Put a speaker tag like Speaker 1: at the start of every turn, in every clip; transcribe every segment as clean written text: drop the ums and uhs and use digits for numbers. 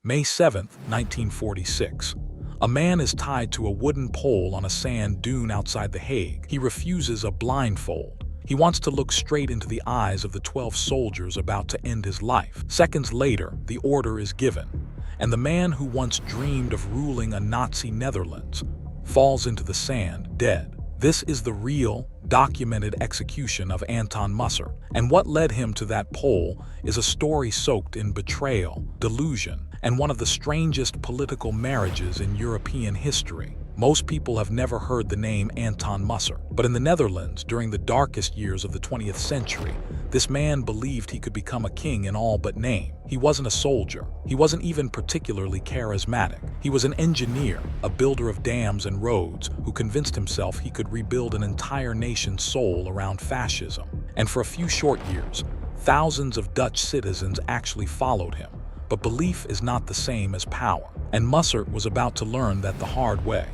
Speaker 1: May 7, 1946. A man is tied to a wooden pole on a sand dune outside The Hague. He refuses a blindfold. He wants to look straight into the eyes of the 12 soldiers about to end his life. Seconds later, the order is given, and the man who once dreamed of ruling a Nazi Netherlands falls into the sand, dead. This is the real, documented execution of Anton Mussert, and what led him to that pole is a story soaked in betrayal, delusion, and one of the strangest political marriages in European history. Most people have never heard the name Anton Mussert, but in the Netherlands, during the darkest years of the 20th century, this man believed he could become a king in all but name. He wasn't a soldier. He wasn't even particularly charismatic. He was an engineer, a builder of dams and roads, who convinced himself he could rebuild an entire nation's soul around fascism. And for a few short years, thousands of Dutch citizens actually followed him. But belief is not the same as power, and Mussert was about to learn that the hard way,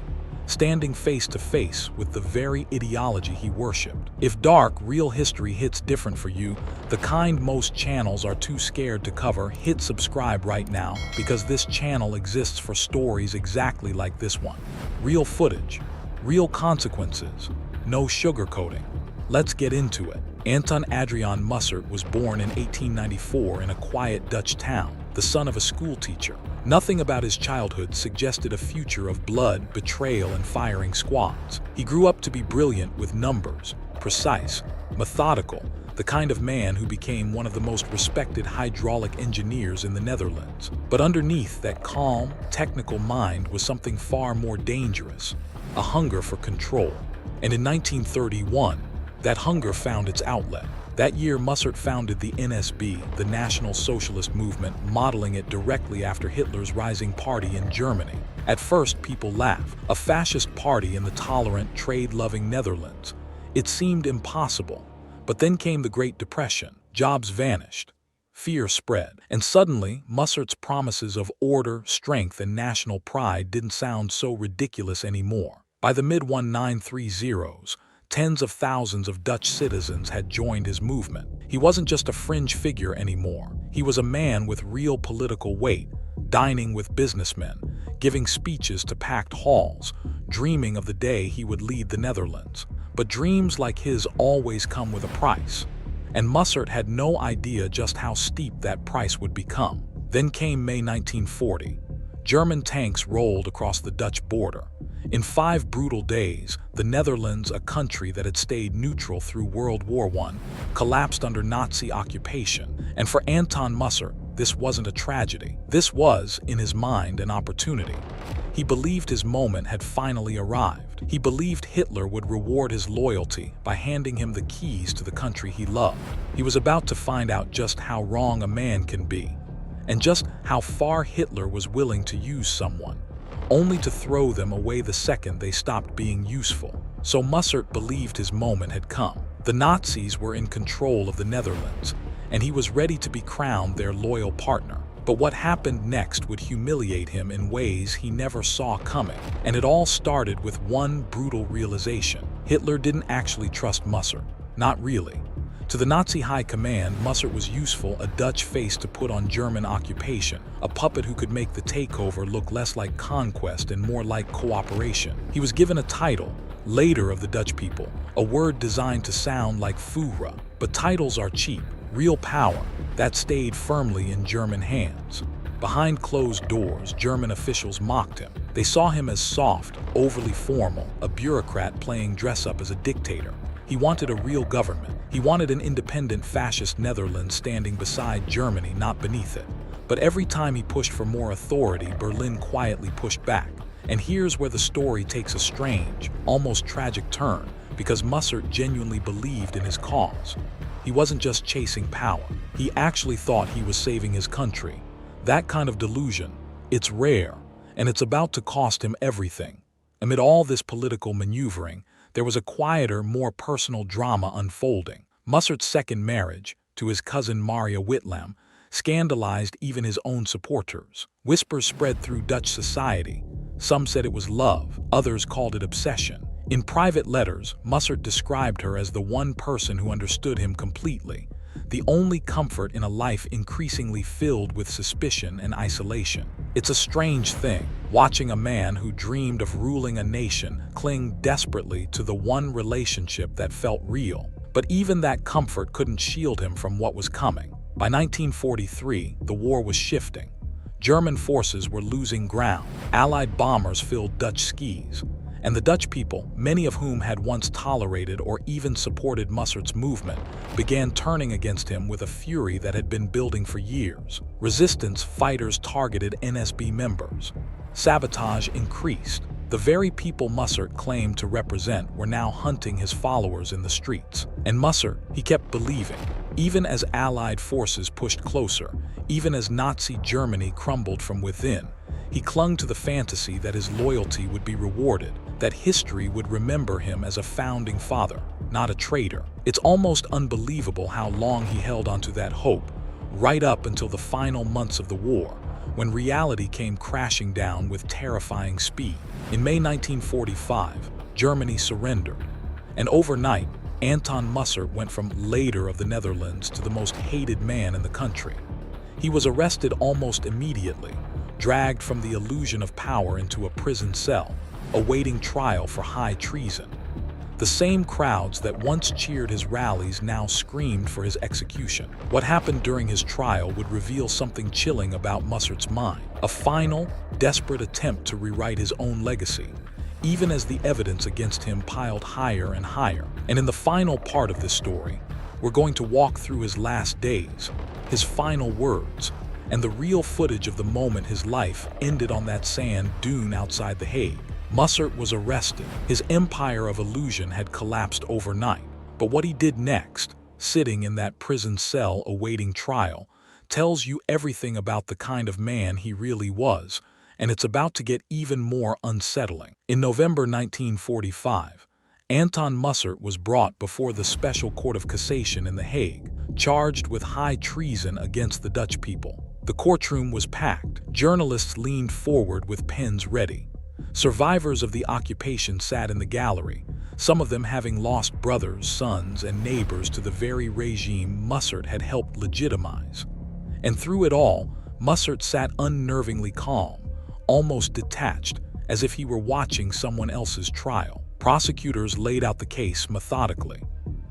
Speaker 1: standing face to face with the very ideology he worshipped. If dark, real history hits different for you, the kind most channels are too scared to cover, hit subscribe right now, because this channel exists for stories exactly like this one. Real footage, real consequences, no sugarcoating. Let's get into it. Anton Adriaan Mussert was born in 1894 in a quiet Dutch town, the son of a schoolteacher. Nothing about his childhood suggested a future of blood, betrayal, and firing squads. He grew up to be brilliant with numbers, precise, methodical, the kind of man who became one of the most respected hydraulic engineers in the Netherlands. But underneath that calm, technical mind was something far more dangerous, a hunger for control. And in 1931, that hunger found its outlet. That year, Mussert founded the NSB, the National Socialist Movement, modeling it directly after Hitler's rising party in Germany. At first, people laughed. A fascist party in the tolerant, trade-loving Netherlands. It seemed impossible. But then came the Great Depression. Jobs vanished. Fear spread. And suddenly, Mussert's promises of order, strength, and national pride didn't sound so ridiculous anymore. By the mid-1930s, tens of thousands of Dutch citizens had joined his movement. He wasn't just a fringe figure anymore. He was a man with real political weight, dining with businessmen, giving speeches to packed halls, dreaming of the day he would lead the Netherlands. But dreams like his always come with a price, and Mussert had no idea just how steep that price would become. Then came May 1940. German tanks rolled across the Dutch border. In 5 brutal days, the Netherlands, a country that had stayed neutral through World War I, collapsed under Nazi occupation. And for Anton Mussert, this wasn't a tragedy. This was, in his mind, an opportunity. He believed his moment had finally arrived. He believed Hitler would reward his loyalty by handing him the keys to the country he loved. He was about to find out just how wrong a man can be, and just how far Hitler was willing to use someone, only to throw them away the second they stopped being useful. So Mussert believed his moment had come. The Nazis were in control of the Netherlands, and he was ready to be crowned their loyal partner. But what happened next would humiliate him in ways he never saw coming. And it all started with one brutal realization. Hitler didn't actually trust Mussert. Not really. To the Nazi high command, Mussert was useful, a Dutch face to put on German occupation, a puppet who could make the takeover look less like conquest and more like cooperation. He was given a title, Leader of the Dutch People, a word designed to sound like Führer. But titles are cheap. Real power, that stayed firmly in German hands. Behind closed doors, German officials mocked him. They saw him as soft, overly formal, a bureaucrat playing dress-up as a dictator. He wanted a real government. He wanted an independent fascist Netherlands standing beside Germany, not beneath it. But every time he pushed for more authority, Berlin quietly pushed back. And here's where the story takes a strange, almost tragic turn, because Mussert genuinely believed in his cause. He wasn't just chasing power. He actually thought he was saving his country. That kind of delusion, it's rare, and it's about to cost him everything. Amid all this political maneuvering, there was a quieter, more personal drama unfolding. Mussert's second marriage, to his cousin Maria Whitlam, scandalized even his own supporters. Whispers spread through Dutch society. Some said it was love, others called it obsession. In private letters, Mussert described her as the one person who understood him completely, the only comfort in a life increasingly filled with suspicion and isolation. It's a strange thing, watching a man who dreamed of ruling a nation cling desperately to the one relationship that felt real. But even that comfort couldn't shield him from what was coming. By 1943, the war was shifting. German forces were losing ground. Allied bombers filled Dutch skies. And the Dutch people, many of whom had once tolerated or even supported Mussert's movement, began turning against him with a fury that had been building for years. Resistance fighters targeted NSB members. Sabotage increased. The very people Mussert claimed to represent were now hunting his followers in the streets. And Mussert, he kept believing, even as Allied forces pushed closer, even as Nazi Germany crumbled from within, he clung to the fantasy that his loyalty would be rewarded, that history would remember him as a founding father, not a traitor. It's almost unbelievable how long he held onto that hope, right up until the final months of the war, when reality came crashing down with terrifying speed. In May 1945, Germany surrendered, and overnight, Anton Mussert went from leader of the Netherlands to the most hated man in the country. He was arrested almost immediately, dragged from the illusion of power into a prison cell, awaiting trial for high treason. The same crowds that once cheered his rallies now screamed for his execution. What happened during his trial would reveal something chilling about Mussert's mind, a final, desperate attempt to rewrite his own legacy, even as the evidence against him piled higher and higher. And in the final part of this story, we're going to walk through his last days, his final words, and the real footage of the moment his life ended on that sand dune outside The Hague. Mussert was arrested. His empire of illusion had collapsed overnight. But what he did next, sitting in that prison cell awaiting trial, tells you everything about the kind of man he really was, and it's about to get even more unsettling. In November 1945, Anton Mussert was brought before the Special Court of Cassation in The Hague, charged with high treason against the Dutch people. The courtroom was packed. Journalists leaned forward with pens ready. Survivors of the occupation sat in the gallery, some of them having lost brothers, sons, and neighbors to the very regime Mussert had helped legitimize. And through it all, Mussert sat unnervingly calm, almost detached, as if he were watching someone else's trial. Prosecutors laid out the case methodically.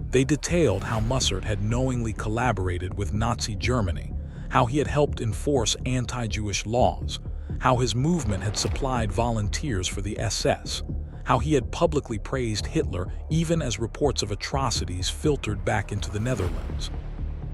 Speaker 1: They detailed how Mussert had knowingly collaborated with Nazi Germany, how he had helped enforce anti-Jewish laws, how his movement had supplied volunteers for the SS, how he had publicly praised Hitler even as reports of atrocities filtered back into the Netherlands.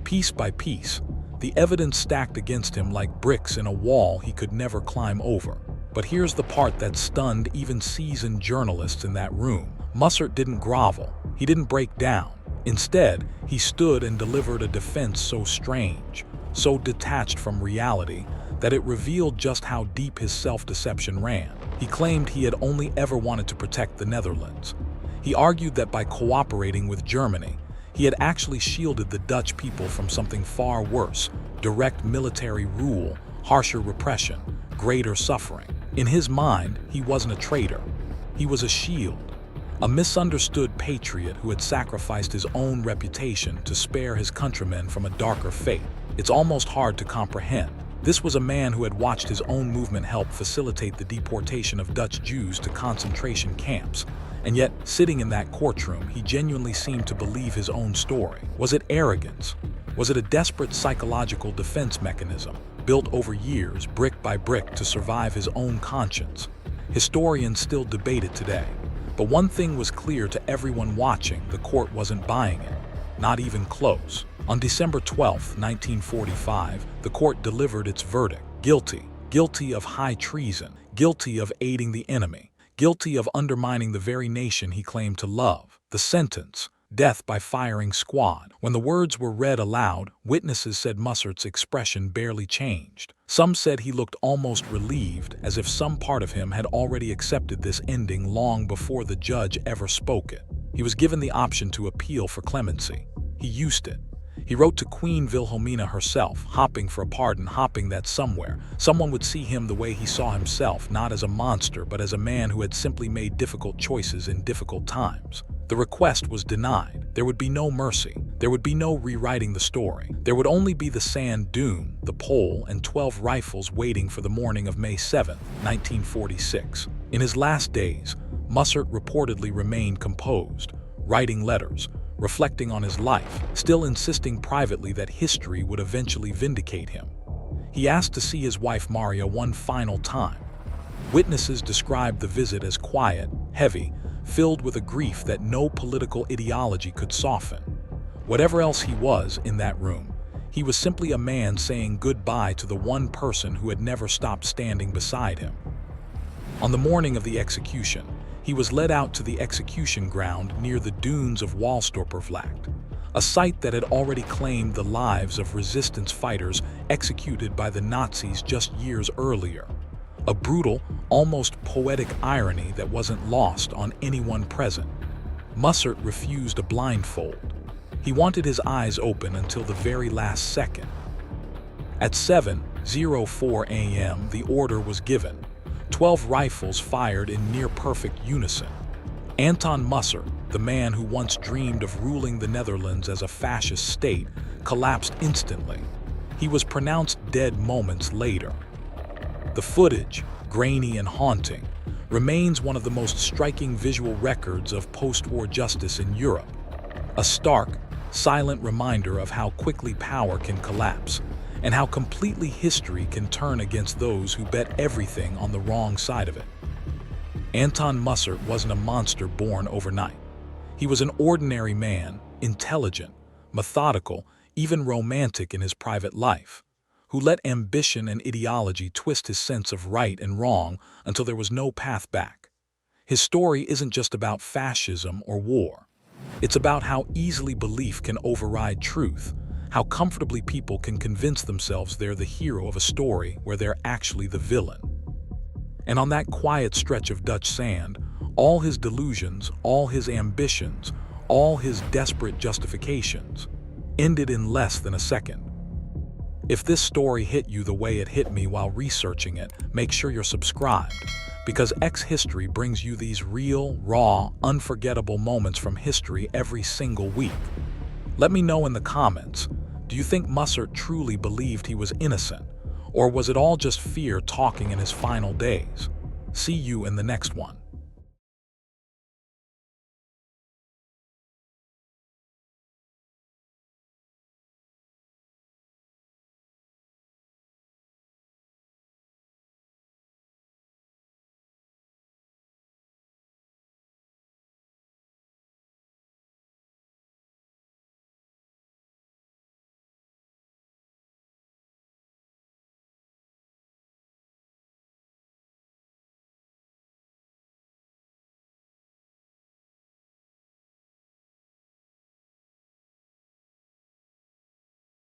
Speaker 1: Piece by piece, the evidence stacked against him like bricks in a wall he could never climb over. But here's the part that stunned even seasoned journalists in that room. Mussert didn't grovel, he didn't break down. Instead, he stood and delivered a defense so strange, so detached from reality, that it revealed just how deep his self-deception ran. He claimed he had only ever wanted to protect the Netherlands. He argued that by cooperating with Germany, he had actually shielded the Dutch people from something far worse: direct military rule, harsher repression, greater suffering. In his mind, he wasn't a traitor. He was a shield, a misunderstood patriot who had sacrificed his own reputation to spare his countrymen from a darker fate. It's almost hard to comprehend. This was a man who had watched his own movement help facilitate the deportation of Dutch Jews to concentration camps, and yet, sitting in that courtroom, he genuinely seemed to believe his own story. Was it arrogance? Was it a desperate psychological defense mechanism, built over years, brick by brick, to survive his own conscience? Historians still debate it today. But one thing was clear to everyone watching: the court wasn't buying it. Not even close. On December 12, 1945, the court delivered its verdict. Guilty. Guilty of high treason. Guilty of aiding the enemy. Guilty of undermining the very nation he claimed to love. The sentence: death by firing squad. When the words were read aloud, witnesses said Mussert's expression barely changed. Some said he looked almost relieved, as if some part of him had already accepted this ending long before the judge ever spoke it. He was given the option to appeal for clemency. He used it. He wrote to Queen Wilhelmina herself, hoping for a pardon, hoping that somewhere, someone would see him the way he saw himself, not as a monster, but as a man who had simply made difficult choices in difficult times. The request was denied. There would be no mercy. There would be no rewriting the story. There would only be the sand dune, the pole, and 12 rifles waiting for the morning of May 7, 1946. In his last days, Mussert reportedly remained composed, writing letters, reflecting on his life, still insisting privately that history would eventually vindicate him. He asked to see his wife Maria one final time. Witnesses described the visit as quiet, heavy, filled with a grief that no political ideology could soften. Whatever else he was in that room, he was simply a man saying goodbye to the one person who had never stopped standing beside him. On the morning of the execution, he was led out to the execution ground near the dunes of Wallstorpervlakt, a site that had already claimed the lives of resistance fighters executed by the Nazis just years earlier. A brutal, almost poetic irony that wasn't lost on anyone present. Mussert refused a blindfold. He wanted his eyes open until the very last second. At 7:04 a.m., the order was given. 12 rifles fired in near-perfect unison. Anton Mussert, the man who once dreamed of ruling the Netherlands as a fascist state, collapsed instantly. He was pronounced dead moments later. The footage, grainy and haunting, remains one of the most striking visual records of post-war justice in Europe. A stark, silent reminder of how quickly power can collapse, and how completely history can turn against those who bet everything on the wrong side of it. Anton Mussert wasn't a monster born overnight. He was an ordinary man, intelligent, methodical, even romantic in his private life, who let ambition and ideology twist his sense of right and wrong until there was no path back. His story isn't just about fascism or war. It's about how easily belief can override truth, how comfortably people can convince themselves they're the hero of a story where they're actually the villain. And on that quiet stretch of Dutch sand, all his delusions, all his ambitions, all his desperate justifications ended in less than a second. If this story hit you the way it hit me while researching it, make sure you're subscribed, because X History brings you these real, raw, unforgettable moments from history every single week. Let me know in the comments, do you think Mussert truly believed he was innocent, or was it all just fear talking in his final days? See you in the next one.